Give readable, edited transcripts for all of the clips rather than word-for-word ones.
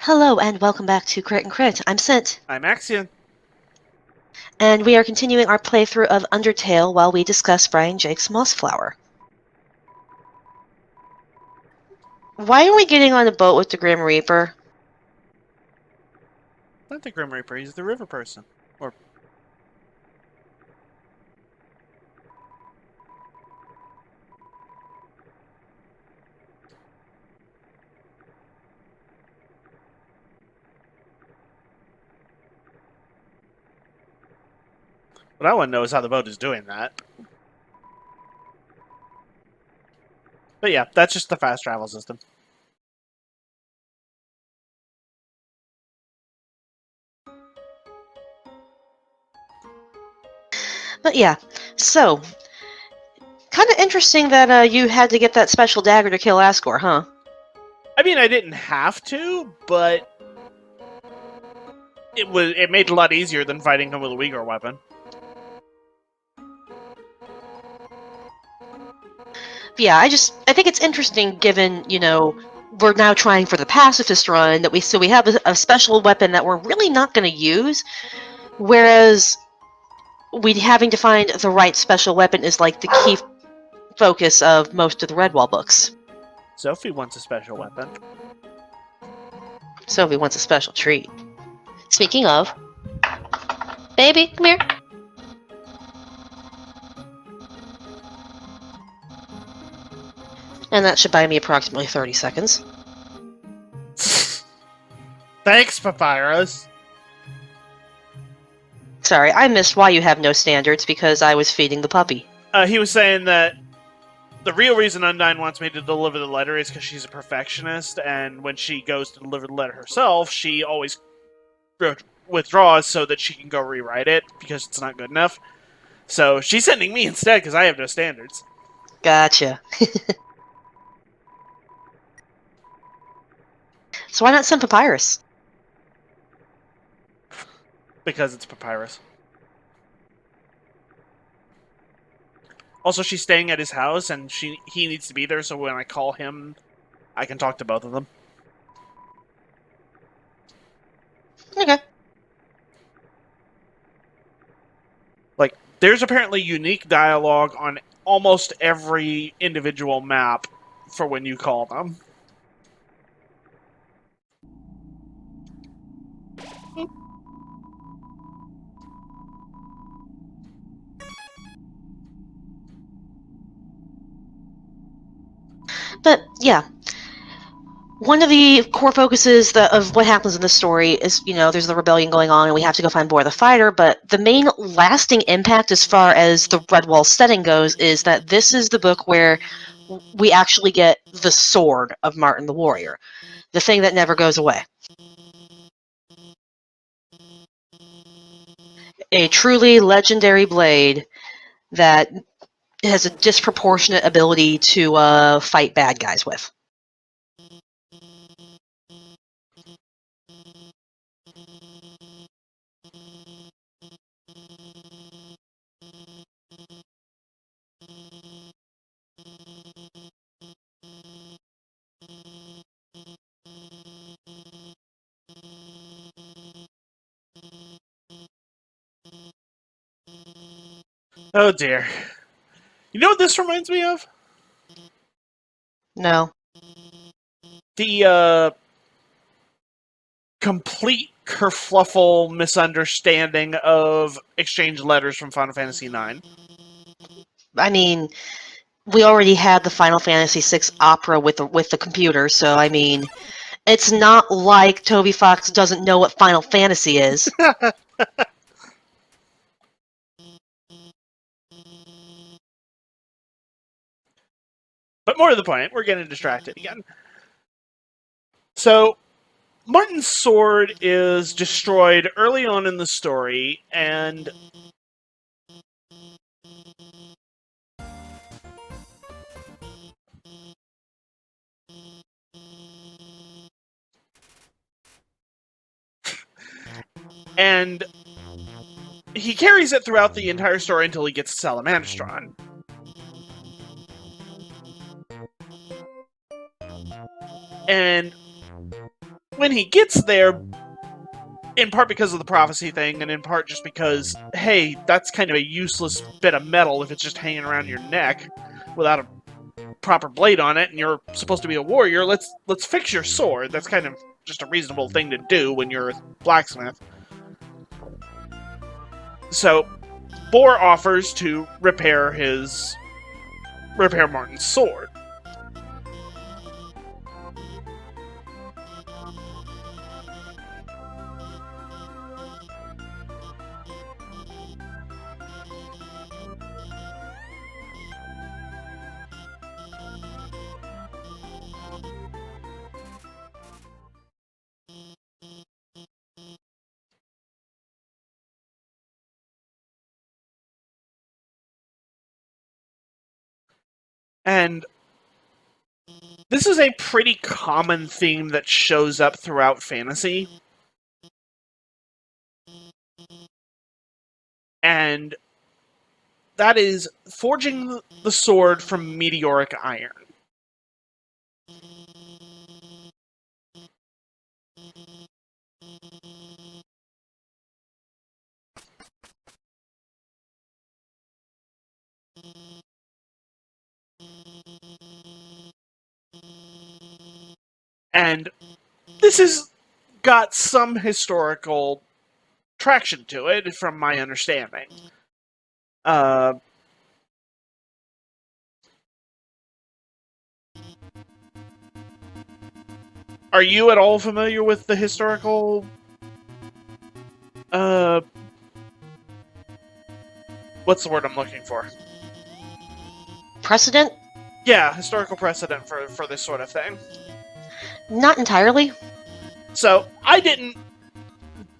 Hello and welcome back to Crit and Crit. I'm Sint, I'm Axion. and we are continuing our playthrough of Undertale while we discuss Brian Jake's Mossflower. Why are we getting on a boat with the Grim Reaper? Not the Grim Reaper, he's the river person. Or what I want to know is how the boat is doing that. But yeah, that's just the fast travel system. But yeah, so, kind of interesting that you had to get that special dagger to kill Asgore, huh? I mean, I didn't have to, but it made it a lot easier than fighting him with a Uyghur weapon. But yeah, I think it's interesting given, we're now trying for the pacifist run that we have a special weapon that we're really not going to use, whereas we having to find the right special weapon is like the key focus of most of the Redwall books. Sophie wants a special weapon. Sophie wants a special treat. Speaking of, baby, come here. And that should buy me approximately 30 seconds. Thanks, Papyrus. Sorry, I missed why you have no standards because I was feeding the puppy. He was saying that the real reason Undyne wants me to deliver the letter is because she's a perfectionist, and when she goes to deliver the letter herself, she always withdraws so that she can go rewrite it because it's not good enough. So she's sending me instead because I have no standards. Gotcha. So why not send Papyrus? Because it's Papyrus. Also, she's staying at his house, and he needs to be there, so when I call him, I can talk to both of them. Okay. Like, there's apparently unique dialogue on almost every individual map for when you call them. But yeah, one of the core focuses of what happens in the story is, there's the rebellion going on and we have to go find Boar the Fighter, but the main lasting impact as far as the Redwall setting goes is that this is the book where we actually get the sword of Martin the Warrior, the thing that never goes away. A truly legendary blade that has a disproportionate ability to fight bad guys with. Oh dear. You know what this reminds me of? No. The complete kerfluffle misunderstanding of exchange letters from Final Fantasy IX. I mean, we already had the Final Fantasy VI opera with the computer, so I mean, it's not like Toby Fox doesn't know what Final Fantasy is. But more to the point, we're getting distracted again. So, Martin's sword is destroyed early on in the story, and he carries it throughout the entire story until he gets to Salamandastron. And when he gets there, in part because of the prophecy thing, and in part just because, hey, that's kind of a useless bit of metal if it's just hanging around your neck without a proper blade on it, and you're supposed to be a warrior. Let's fix your sword. That's kind of just a reasonable thing to do when you're a blacksmith. So Boar offers to repair Martin's sword. And this is a pretty common theme that shows up throughout fantasy. And that is forging the sword from meteoric iron. And this has got some historical traction to it, from my understanding. Are you at all familiar with the historical... what's the word I'm looking for? Precedent? Yeah, historical precedent for this sort of thing. Not entirely. So, I didn't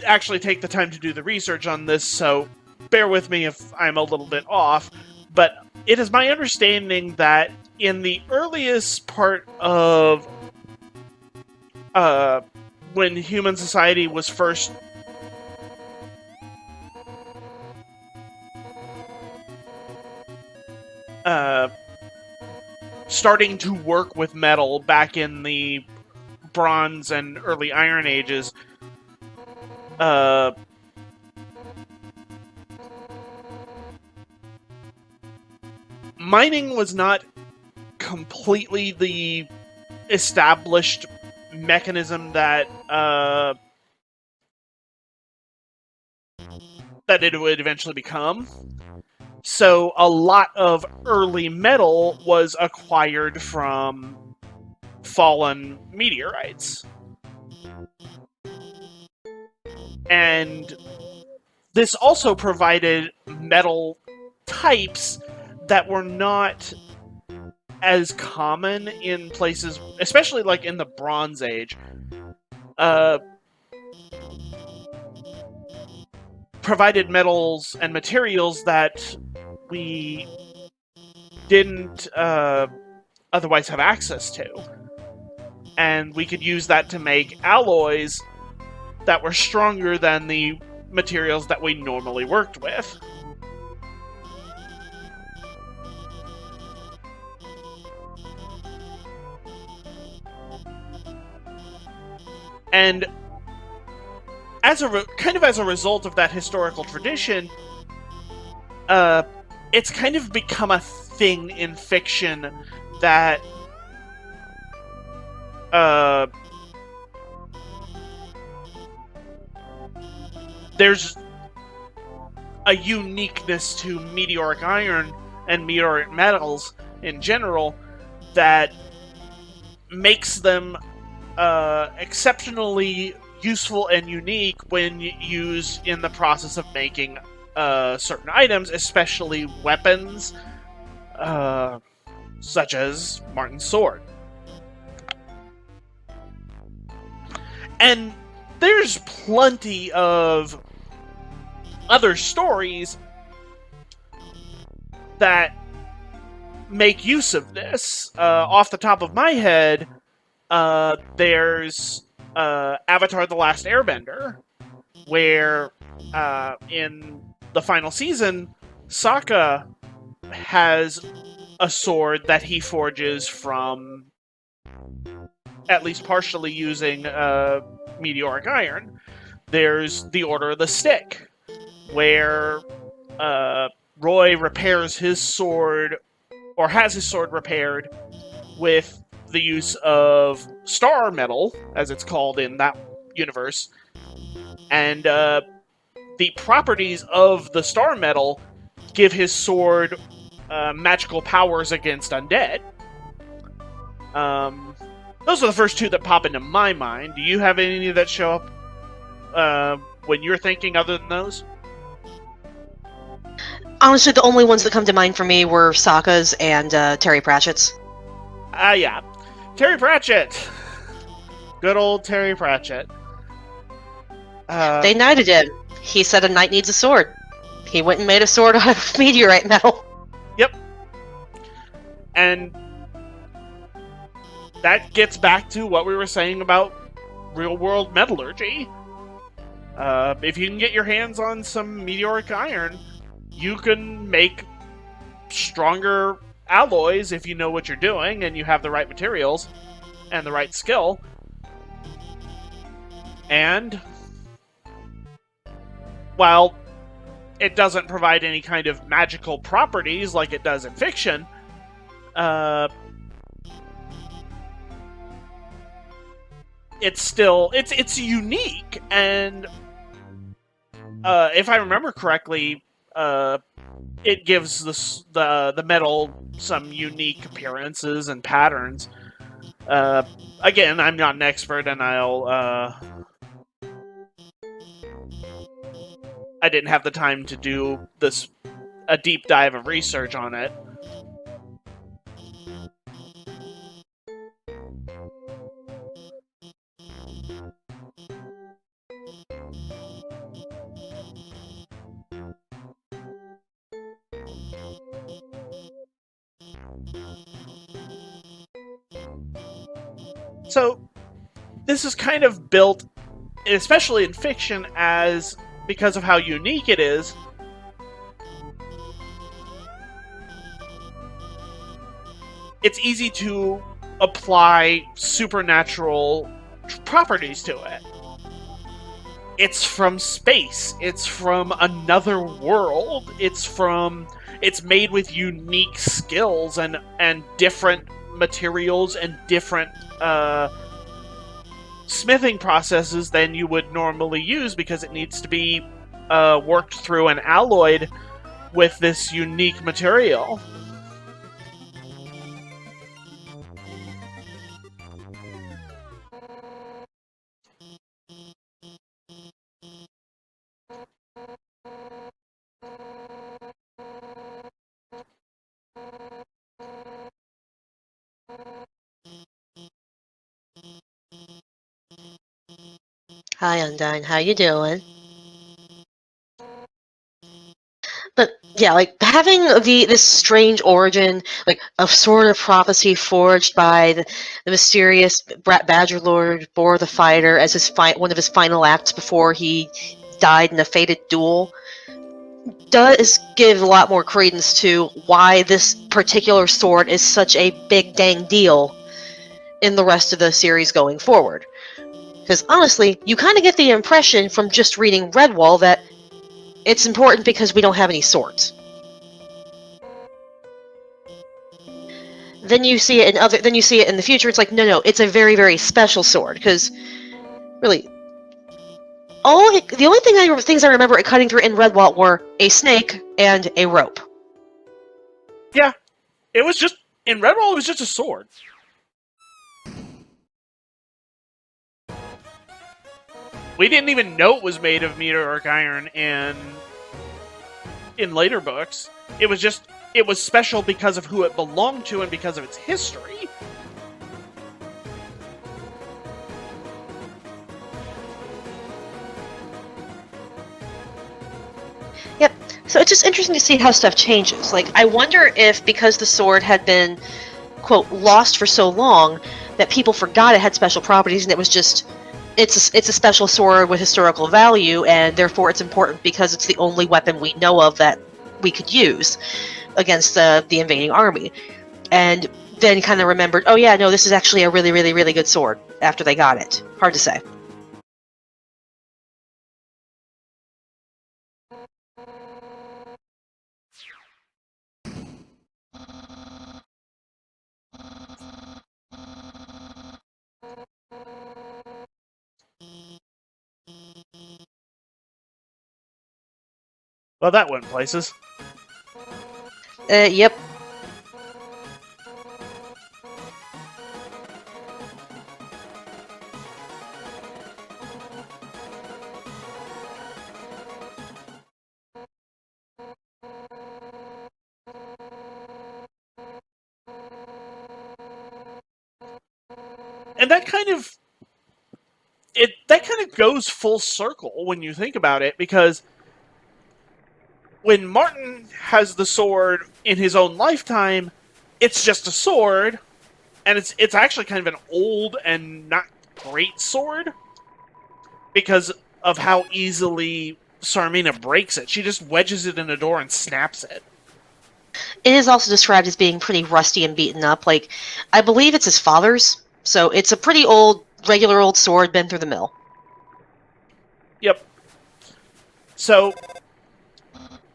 actually take the time to do the research on this, so bear with me if I'm a little bit off, but it is my understanding that in the earliest part of when human society was first starting to work with metal back in the Bronze and early Iron Ages, mining was not completely the established mechanism that it would eventually become. So a lot of early metal was acquired from fallen meteorites. And this also provided metal types that were not as common in places, especially like in the Bronze Age. Provided metals and materials that we didn't otherwise have access to. And we could use that to make alloys that were stronger than the materials that we normally worked with. And as a result of that historical tradition, it's kind of become a thing in fiction that there's a uniqueness to meteoric iron and meteoric metals in general that makes them exceptionally useful and unique when used in the process of making certain items, especially weapons, such as Martin's sword. And there's plenty of other stories that make use of this. Off the top of my head, there's Avatar: The Last Airbender, where in the final season, Sokka has a sword that he forges from at least partially using meteoric iron. There's the Order of the Stick, where Roy repairs his sword, or has his sword repaired, with the use of star metal, as it's called in that universe. And the properties of the star metal give his sword magical powers against undead. Those are the first two that pop into my mind. Do you have any that show up when you're thinking other than those? Honestly, the only ones that come to mind for me were Sokka's and Terry Pratchett's. Yeah. Terry Pratchett! Good old Terry Pratchett. They knighted him. He said a knight needs a sword. He went and made a sword out of meteorite metal. Yep. And that gets back to what we were saying about real-world metallurgy. If you can get your hands on some meteoric iron, you can make stronger alloys if you know what you're doing and you have the right materials and the right skill. And while it doesn't provide any kind of magical properties like it does in fiction, it's still it's unique, and if I remember correctly, it gives the metal some unique appearances and patterns. Again, I'm not an expert, and I didn't have the time to do a deep dive of research on it. So, this is kind of built, especially in fiction, because of how unique it is. It's easy to apply supernatural properties to it. It's from space. It's from another world. It's made with unique skills and different materials and different smithing processes than you would normally use, because it needs to be worked through and alloyed with this unique material. Hi, Undyne. How you doing? But yeah, like having this strange origin, like a sort of prophecy forged by the mysterious Badger Lord Boar the Fighter as one of his final acts before he died in a fated duel, does give a lot more credence to why this particular sword is such a big dang deal in the rest of the series going forward. Because honestly, you kind of get the impression from just reading Redwall that it's important because we don't have any swords. Then you see it in the future. It's like, no, it's a very, very special sword. Because really, the only things I remember it cutting through in Redwall were a snake and a rope. Yeah, it was just in Redwall. It was just a sword. We didn't even know it was made of meteoric iron in later books. It was special because of who it belonged to and because of its history. Yep. So it's just interesting to see how stuff changes. Like, I wonder if because the sword had been, quote, lost for so long, that people forgot it had special properties, and it was just, it's a special sword with historical value, and therefore it's important because it's the only weapon we know of that we could use against the invading army. And then kind of remembered, oh yeah, no, this is actually a really, really, really good sword after they got it. Hard to say. Well, that went places. Yep. And that kind of goes full circle when you think about it, because when Martin has the sword in his own lifetime, it's just a sword, and it's actually kind of an old and not great sword because of how easily Sarmina breaks it. She just wedges it in a door and snaps it. It is also described as being pretty rusty and beaten up. Like, I believe it's his father's, so it's a pretty old, regular old sword, been through the mill. Yep. So,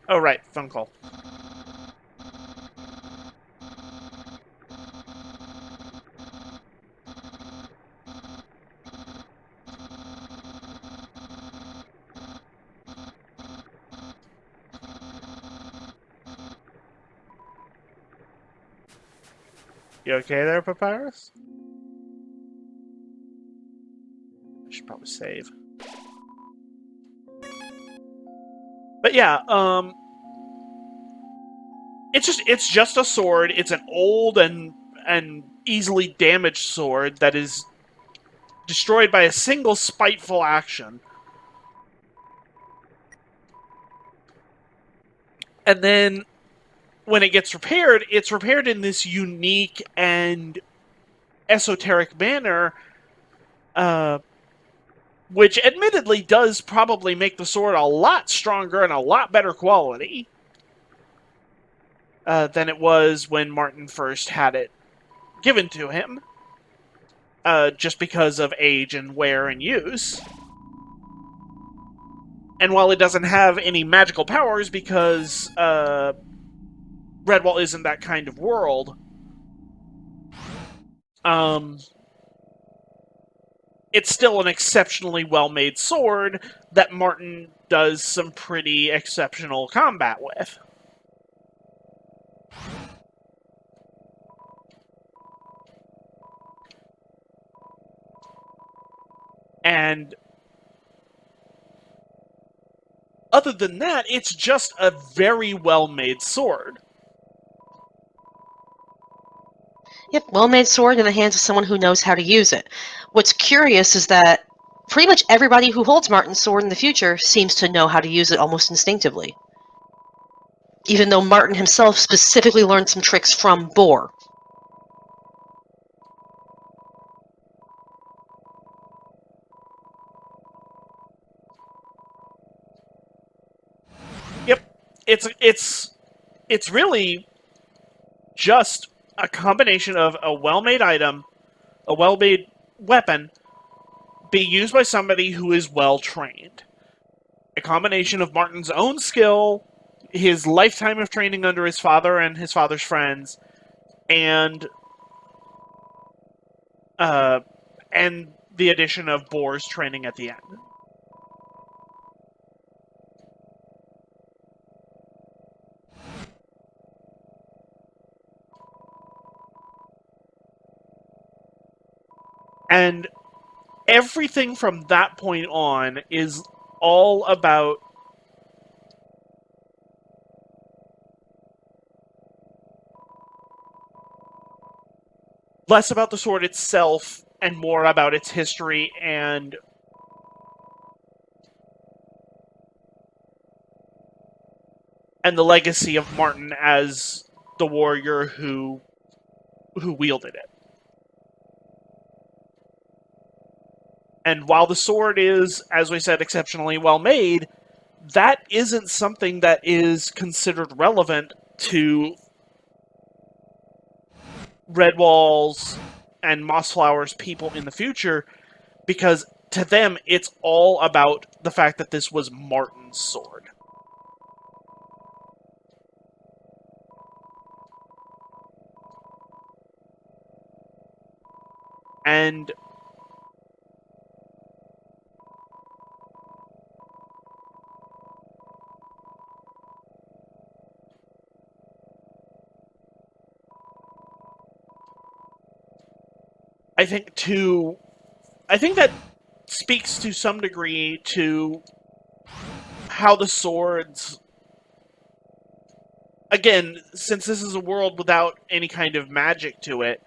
oh right, phone call. You okay there, Papyrus? I should probably save. But yeah, it's just a sword. It's an old and easily damaged sword that is destroyed by a single spiteful action. And then when it gets repaired, it's repaired in this unique and esoteric manner, which admittedly does probably make the sword a lot stronger and a lot better quality than it was when Martin first had it given to him, just because of age and wear and use. And while it doesn't have any magical powers because Redwall isn't that kind of world, it's still an exceptionally well-made sword that Martin does some pretty exceptional combat with. And other than that, it's just a very well-made sword. Yep, well-made sword in the hands of someone who knows how to use it. What's curious is that pretty much everybody who holds Martin's sword in the future seems to know how to use it almost instinctively. Even though Martin himself specifically learned some tricks from Boar. Yep, it's really just a combination of a well-made item, a well-made weapon, be used by somebody who is well-trained. A combination of Martin's own skill, his lifetime of training under his father and his father's friends, and the addition of Boar's training at the end. And everything from that point on is all about less about the sword itself and more about its history and the legacy of Martin as the warrior who wielded it. And while the sword is, as we said, exceptionally well made, that isn't something that is considered relevant to Redwall's and Mossflower's people in the future, because to them it's all about the fact that this was Martin's sword. And I think that speaks to some degree to how the swords, again, since this is a world without any kind of magic to it,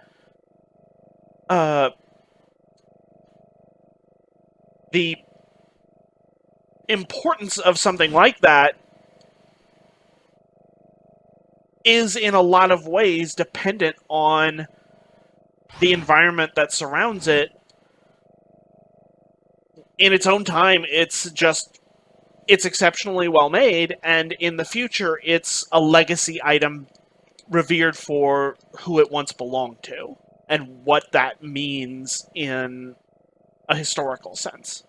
the importance of something like that is in a lot of ways dependent on the environment that surrounds it. In its own time, it's exceptionally well made, and in the future, it's a legacy item revered for who it once belonged to, and what that means in a historical sense.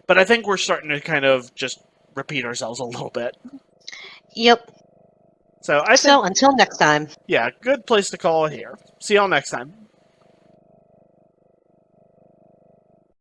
But I think we're starting to kind of just repeat ourselves a little bit. Yep. So until next time. Yeah, good place to call it here. See y'all next time.